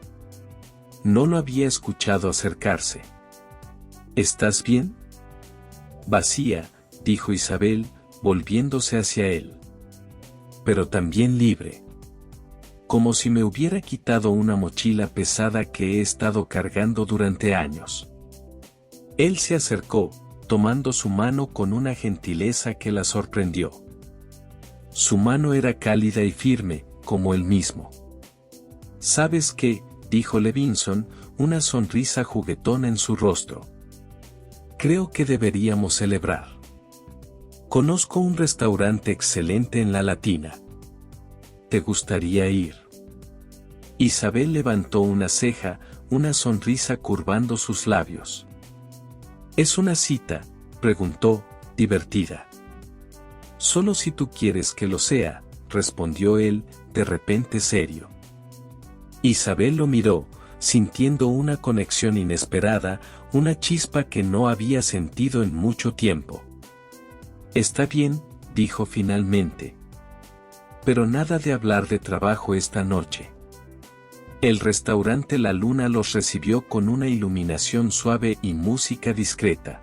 No lo había escuchado acercarse. ¿Estás bien? Vacía, dijo Isabel, volviéndose hacia él. Pero también libre. Como si me hubiera quitado una mochila pesada que he estado cargando durante años. Él se acercó, tomando su mano con una gentileza que la sorprendió. Su mano era cálida y firme, como él mismo. ¿Sabes qué?, dijo Levinson, una sonrisa juguetona en su rostro. Creo que deberíamos celebrar. Conozco un restaurante excelente en La Latina. ¿Te gustaría ir? Isabel levantó una ceja, una sonrisa curvando sus labios. ¿Es una cita?, preguntó, divertida. Solo si tú quieres que lo sea, respondió él, de repente serio. Isabel lo miró, sintiendo una conexión inesperada, una chispa que no había sentido en mucho tiempo. Está bien, dijo finalmente. Pero nada de hablar de trabajo esta noche. El restaurante La Luna los recibió con una iluminación suave y música discreta.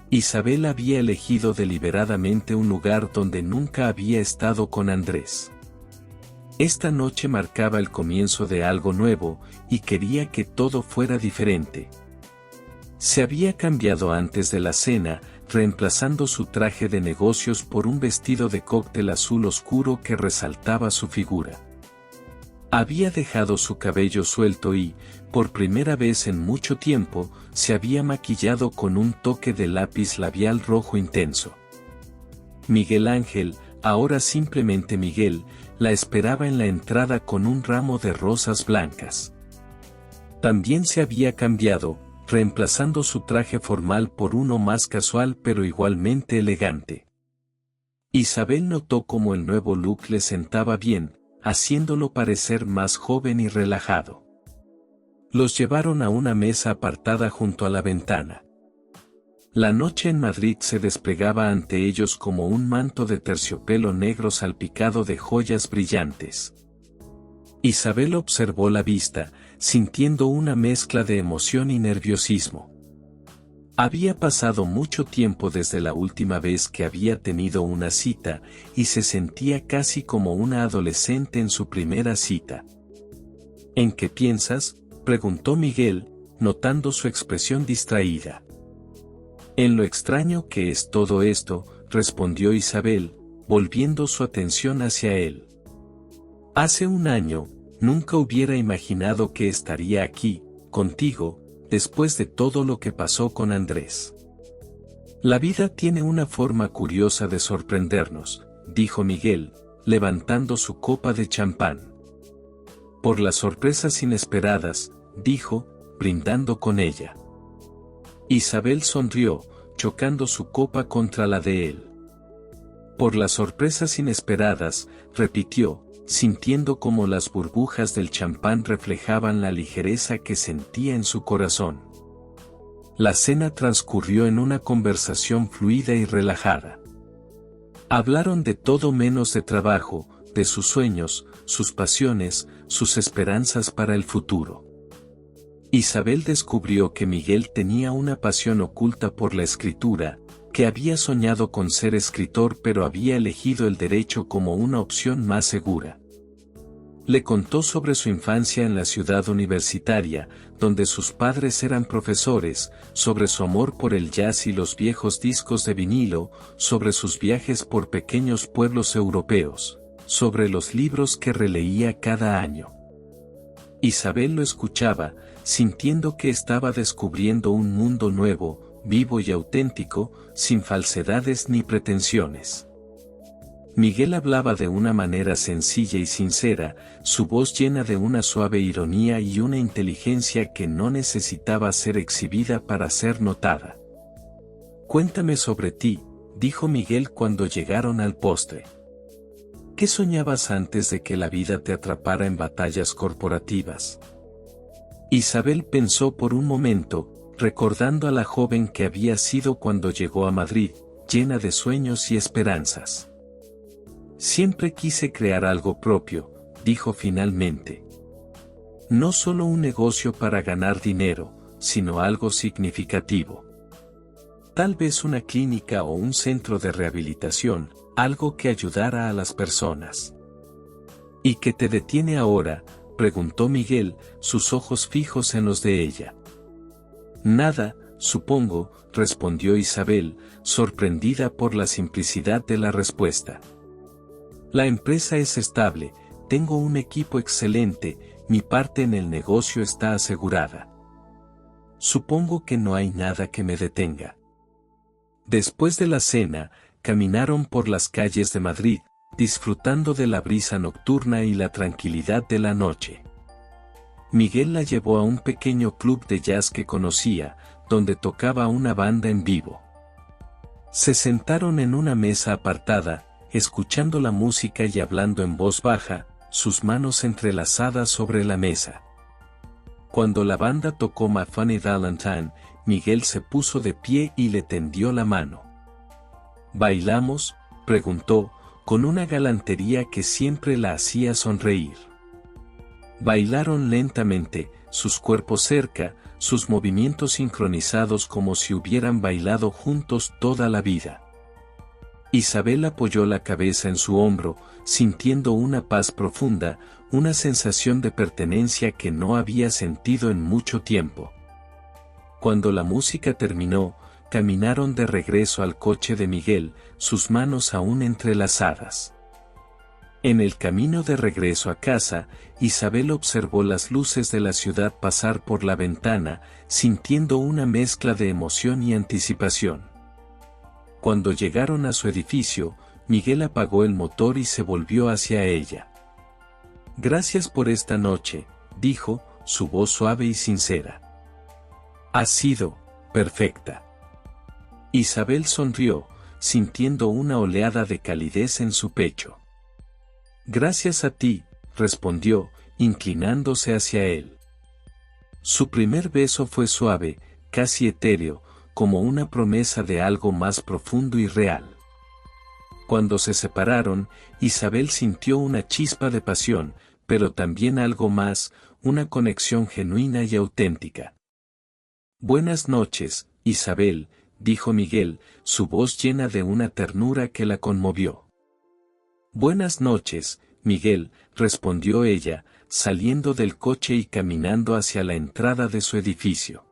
Isabel había elegido deliberadamente un lugar donde nunca había estado con Andrés. Esta noche marcaba el comienzo de algo nuevo, y quería que todo fuera diferente. Se había cambiado antes de la cena, reemplazando su traje de negocios por un vestido de cóctel azul oscuro que resaltaba su figura. Había dejado su cabello suelto y, por primera vez en mucho tiempo, se había maquillado con un toque de lápiz labial rojo intenso. Miguel Ángel, ahora simplemente Miguel, la esperaba en la entrada con un ramo de rosas blancas. También se había cambiado, reemplazando su traje formal por uno más casual pero igualmente elegante. Isabel notó cómo el nuevo look le sentaba bien, haciéndolo parecer más joven y relajado. Los llevaron a una mesa apartada junto a la ventana. La noche en Madrid se desplegaba ante ellos como un manto de terciopelo negro salpicado de joyas brillantes. Isabel observó la vista, sintiendo una mezcla de emoción y nerviosismo. Había pasado mucho tiempo desde la última vez que había tenido una cita, y se sentía casi como una adolescente en su primera cita. ¿En qué piensas?, preguntó Miguel, notando su expresión distraída. En lo extraño que es todo esto, respondió Isabel, volviendo su atención hacia él. Hace un año, nunca hubiera imaginado que estaría aquí, contigo, después de todo lo que pasó con Andrés. La vida tiene una forma curiosa de sorprendernos, dijo Miguel, levantando su copa de champán. Por las sorpresas inesperadas, dijo, brindando con ella. Isabel sonrió, chocando su copa contra la de él. Por las sorpresas inesperadas, repitió, sintiendo como las burbujas del champán reflejaban la ligereza que sentía en su corazón. La cena transcurrió en una conversación fluida y relajada. Hablaron de todo menos de trabajo, de sus sueños, sus pasiones, sus esperanzas para el futuro. Isabel descubrió que Miguel tenía una pasión oculta por la escritura, que había soñado con ser escritor pero había elegido el derecho como una opción más segura. Le contó sobre su infancia en la ciudad universitaria, donde sus padres eran profesores, sobre su amor por el jazz y los viejos discos de vinilo, sobre sus viajes por pequeños pueblos europeos, sobre los libros que releía cada año. Isabel lo escuchaba, sintiendo que estaba descubriendo un mundo nuevo, vivo y auténtico, sin falsedades ni pretensiones. Miguel hablaba de una manera sencilla y sincera, su voz llena de una suave ironía y una inteligencia que no necesitaba ser exhibida para ser notada. «Cuéntame sobre ti», dijo Miguel cuando llegaron al postre. «¿Qué soñabas antes de que la vida te atrapara en batallas corporativas?» Isabel pensó por un momento, recordando a la joven que había sido cuando llegó a Madrid, llena de sueños y esperanzas. «Siempre quise crear algo propio», dijo finalmente. «No solo un negocio para ganar dinero, sino algo significativo. Tal vez una clínica o un centro de rehabilitación, algo que ayudara a las personas». «¿Y qué te detiene ahora?», preguntó Miguel, sus ojos fijos en los de ella. «Nada, supongo», respondió Isabel, sorprendida por la simplicidad de la respuesta. «La empresa es estable, tengo un equipo excelente, mi parte en el negocio está asegurada. Supongo que no hay nada que me detenga». Después de la cena, caminaron por las calles de Madrid, disfrutando de la brisa nocturna y la tranquilidad de la noche. Miguel la llevó a un pequeño club de jazz que conocía, donde tocaba una banda en vivo. Se sentaron en una mesa apartada, escuchando la música y hablando en voz baja, sus manos entrelazadas sobre la mesa. Cuando la banda tocó My Funny Valentine, Miguel se puso de pie y le tendió la mano. «¿Bailamos?», preguntó, con una galantería que siempre la hacía sonreír. Bailaron lentamente, sus cuerpos cerca, sus movimientos sincronizados como si hubieran bailado juntos toda la vida. Isabel apoyó la cabeza en su hombro, sintiendo una paz profunda, una sensación de pertenencia que no había sentido en mucho tiempo. Cuando la música terminó, caminaron de regreso al coche de Miguel, sus manos aún entrelazadas. En el camino de regreso a casa, Isabel observó las luces de la ciudad pasar por la ventana, sintiendo una mezcla de emoción y anticipación. Cuando llegaron a su edificio, Miguel apagó el motor y se volvió hacia ella. «Gracias por esta noche», dijo, su voz suave y sincera. «Ha sido perfecta». Isabel sonrió, sintiendo una oleada de calidez en su pecho. Gracias a ti, respondió, inclinándose hacia él. Su primer beso fue suave, casi etéreo, como una promesa de algo más profundo y real. Cuando se separaron, Isabel sintió una chispa de pasión, pero también algo más, una conexión genuina y auténtica. Buenas noches, Isabel, dijo Miguel, su voz llena de una ternura que la conmovió. Buenas noches, Miguel, respondió ella, saliendo del coche y caminando hacia la entrada de su edificio.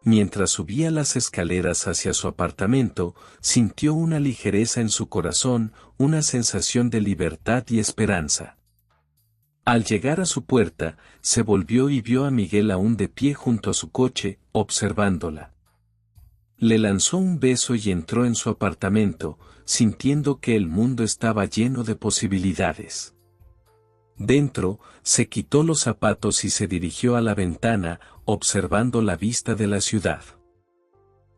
Mientras subía las escaleras hacia su apartamento, sintió una ligereza en su corazón, una sensación de libertad y esperanza. Al llegar a su puerta, se volvió y vio a Miguel aún de pie junto a su coche, observándola. Le lanzó un beso y entró en su apartamento, sintiendo que el mundo estaba lleno de posibilidades. Dentro, se quitó los zapatos y se dirigió a la ventana, observando la vista de la ciudad.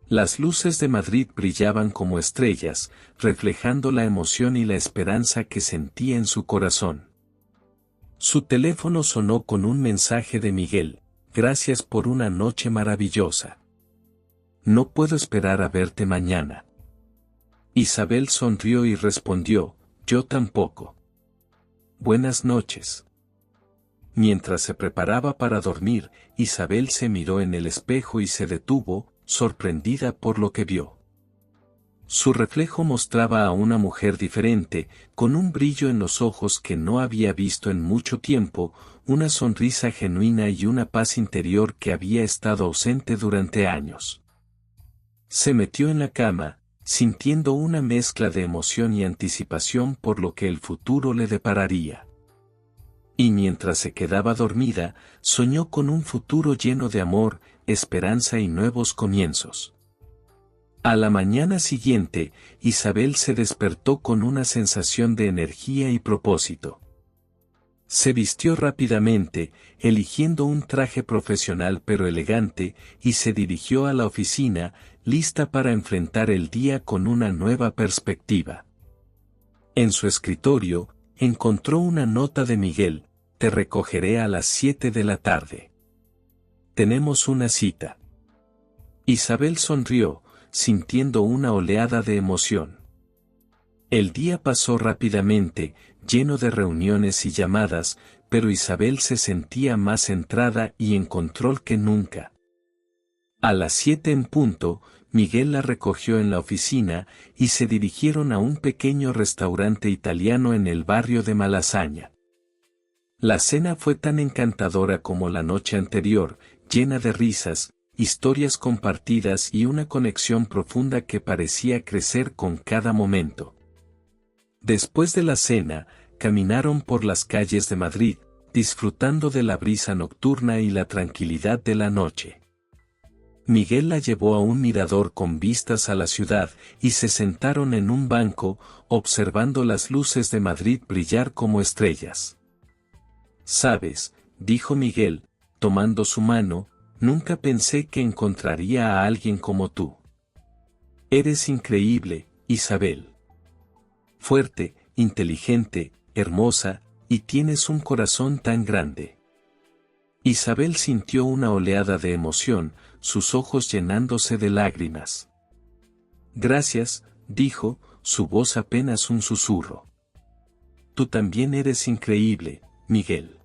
Las luces de Madrid brillaban como estrellas, reflejando la emoción y la esperanza que sentía en su corazón. Su teléfono sonó con un mensaje de Miguel: gracias por una noche maravillosa. No puedo esperar a verte mañana. Isabel sonrió y respondió: yo tampoco. Buenas noches. Mientras se preparaba para dormir, Isabel se miró en el espejo y se detuvo, sorprendida por lo que vio. Su reflejo mostraba a una mujer diferente, con un brillo en los ojos que no había visto en mucho tiempo, una sonrisa genuina y una paz interior que había estado ausente durante años. Se metió en la cama, sintiendo una mezcla de emoción y anticipación por lo que el futuro le depararía. Y mientras se quedaba dormida, soñó con un futuro lleno de amor, esperanza y nuevos comienzos. A la mañana siguiente, Isabel se despertó con una sensación de energía y propósito. Se vistió rápidamente, eligiendo un traje profesional pero elegante, y se dirigió a la oficina, lista para enfrentar el día con una nueva perspectiva. En su escritorio, encontró una nota de Miguel: te recogeré a las 7 de la tarde. Tenemos una cita. Isabel sonrió, sintiendo una oleada de emoción. El día pasó rápidamente, lleno de reuniones y llamadas, pero Isabel se sentía más centrada y en control que nunca. A las 7 en punto, Miguel la recogió en la oficina y se dirigieron a un pequeño restaurante italiano en el barrio de Malasaña. La cena fue tan encantadora como la noche anterior, llena de risas, historias compartidas y una conexión profunda que parecía crecer con cada momento. Después de la cena, caminaron por las calles de Madrid, disfrutando de la brisa nocturna y la tranquilidad de la noche. Miguel la llevó a un mirador con vistas a la ciudad y se sentaron en un banco, observando las luces de Madrid brillar como estrellas. «Sabes», dijo Miguel, tomando su mano, «nunca pensé que encontraría a alguien como tú. Eres increíble, Isabel. Fuerte, inteligente, hermosa, y tienes un corazón tan grande». Isabel sintió una oleada de emoción, sus ojos llenándose de lágrimas. «Gracias», dijo, su voz apenas un susurro. «Tú también eres increíble, Miguel.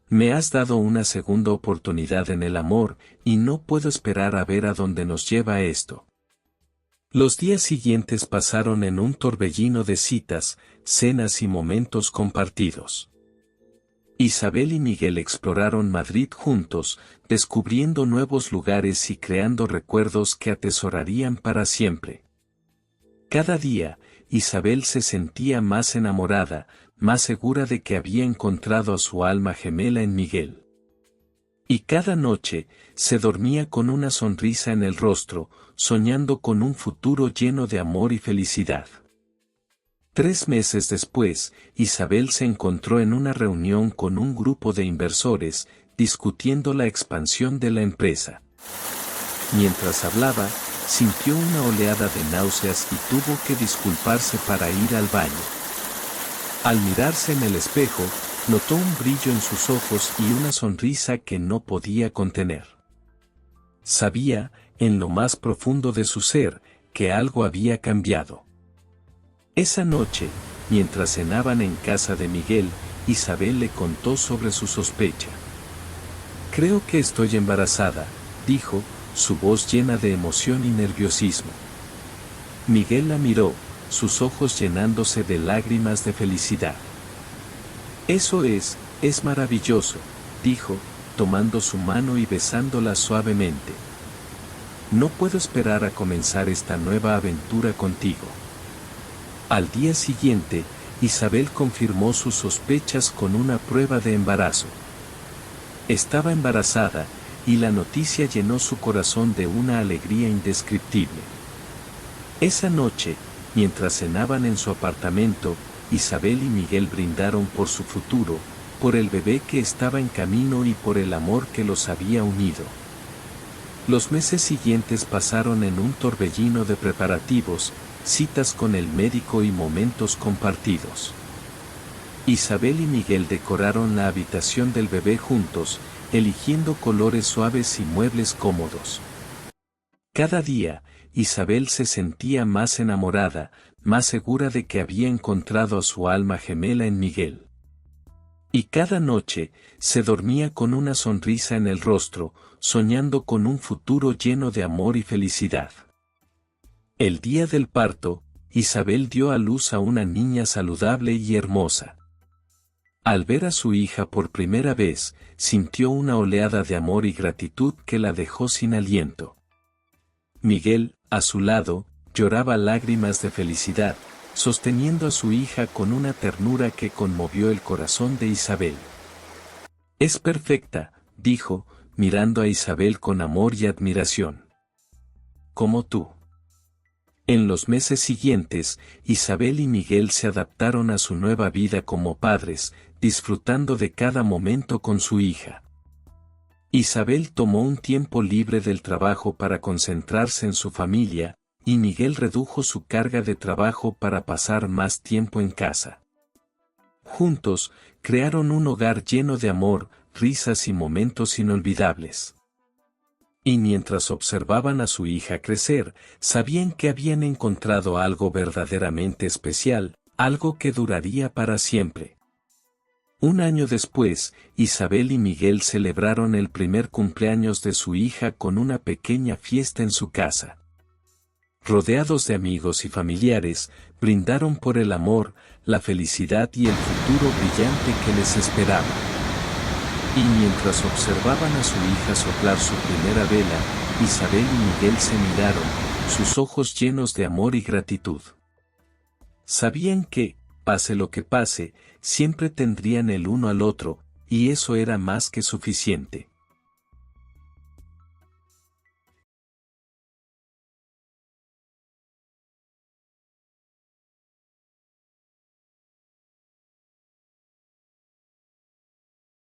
Me has dado una segunda oportunidad en el amor, y no puedo esperar a ver a dónde nos lleva esto». Los días siguientes pasaron en un torbellino de citas, cenas y momentos compartidos. Isabel y Miguel exploraron Madrid juntos, descubriendo nuevos lugares y creando recuerdos que atesorarían para siempre. Cada día, Isabel se sentía más enamorada, más segura de que había encontrado a su alma gemela en Miguel. Y cada noche, se dormía con una sonrisa en el rostro, soñando con un futuro lleno de amor y felicidad. 3 meses después, Isabel se encontró en una reunión con un grupo de inversores, discutiendo la expansión de la empresa. Mientras hablaba, sintió una oleada de náuseas y tuvo que disculparse para ir al baño. Al mirarse en el espejo, notó un brillo en sus ojos y una sonrisa que no podía contener. Sabía, en lo más profundo de su ser, que algo había cambiado. Esa noche, mientras cenaban en casa de Miguel, Isabel le contó sobre su sospecha. «Creo que estoy embarazada», dijo, su voz llena de emoción y nerviosismo. Miguel la miró, sus ojos llenándose de lágrimas de felicidad. «Eso es maravilloso», dijo, tomando su mano y besándola suavemente. «No puedo esperar a comenzar esta nueva aventura contigo». Al día siguiente, Isabel confirmó sus sospechas con una prueba de embarazo. Estaba embarazada, y la noticia llenó su corazón de una alegría indescriptible. Esa noche, mientras cenaban en su apartamento, Isabel y Miguel brindaron por su futuro, por el bebé que estaba en camino y por el amor que los había unido. Los meses siguientes pasaron en un torbellino de preparativos, citas con el médico y momentos compartidos. Isabel y Miguel decoraron la habitación del bebé juntos, eligiendo colores suaves y muebles cómodos. Cada día, Isabel se sentía más enamorada, más segura de que había encontrado a su alma gemela en Miguel. Y cada noche, se dormía con una sonrisa en el rostro, soñando con un futuro lleno de amor y felicidad. El día del parto, Isabel dio a luz a una niña saludable y hermosa. Al ver a su hija por primera vez, sintió una oleada de amor y gratitud que la dejó sin aliento. Miguel, a su lado, lloraba lágrimas de felicidad, sosteniendo a su hija con una ternura que conmovió el corazón de Isabel. «Es perfecta», dijo, mirando a Isabel con amor y admiración. «Como tú». En los meses siguientes, Isabel y Miguel se adaptaron a su nueva vida como padres, disfrutando de cada momento con su hija. Isabel tomó un tiempo libre del trabajo para concentrarse en su familia, y Miguel redujo su carga de trabajo para pasar más tiempo en casa. Juntos, crearon un hogar lleno de amor, risas y momentos inolvidables. Y mientras observaban a su hija crecer, sabían que habían encontrado algo verdaderamente especial, algo que duraría para siempre. Un año después, Isabel y Miguel celebraron el primer cumpleaños de su hija con una pequeña fiesta en su casa. Rodeados de amigos y familiares, brindaron por el amor, la felicidad y el futuro brillante que les esperaba. Y mientras observaban a su hija soplar su primera vela, Isabel y Miguel se miraron, sus ojos llenos de amor y gratitud. Sabían que, pase lo que pase, siempre tendrían el uno al otro, y eso era más que suficiente.